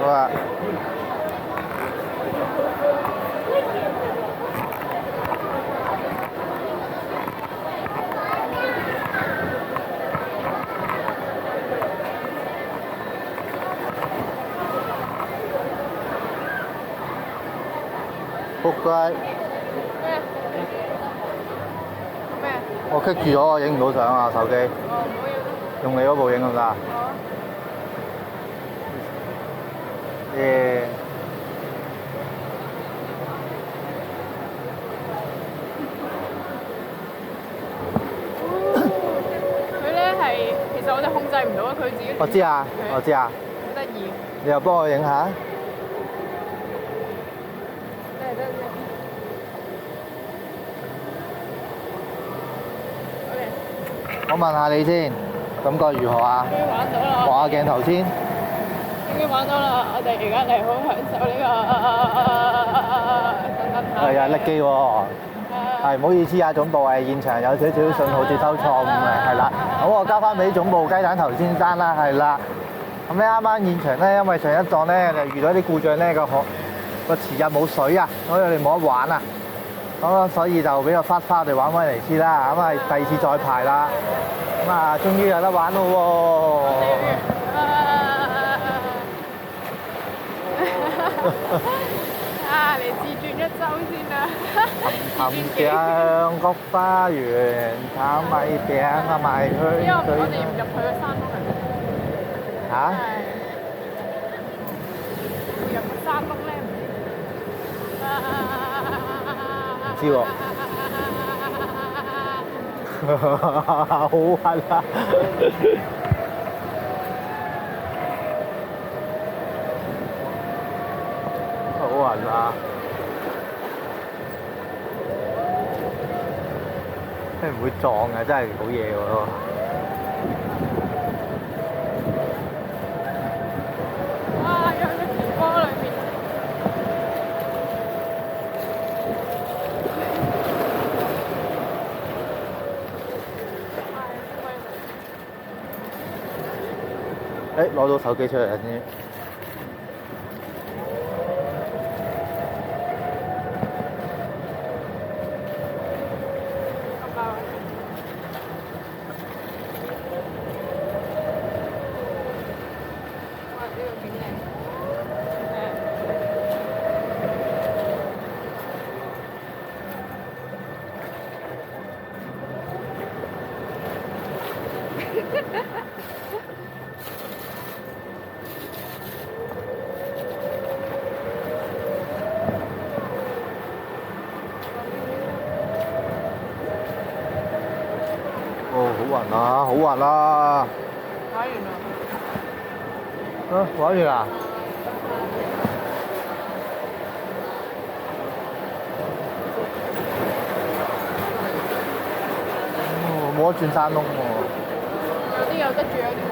好啊。仆街！咩啊？咩啊？我棘住咗，我影唔到相啊，手機。哦，唔好要啦。用你嗰部影得唔得啊？好啊。耶！佢咧係，其實我哋控制唔到啊，佢自己。我知啊，我知啊。好得意。你又幫我影下？得。我問下你先，感覺如何啊？終於玩到啦！望下鏡頭先。終於玩到啦！我哋而家嚟好享受呢個係啊，叻機喎！係唔好意思啊，總部係現場有少少信號接收錯誤嘅，係啦。咁我交翻俾總部雞蛋頭先生啦，係啦。咁咧啱啱現場咧，因為上一檔咧就遇到啲故障咧，個池入冇水啊，所以我哋冇得玩啊。咁所以就比較翻我哋玩威尼斯啦。咁啊第二次再排啦。咁啊，終於有得玩咯喎！啊！嚟自轉一周先啦。含醬菊花園炒米餅啊，賣去。因為我哋唔入去個山窿係咪？嚇？會入個山窿咧？唔知喎。好核啊！好核啊！真係唔會撞嘅，真係好嘢喎！哇！有隻田波裏面。誒，攞到手機出嚟先。哦，好暈啊，好暈啊！玩完啦。啊，玩完啦！哦，冇得轉山窿喎。有啲有得住，有啲冇。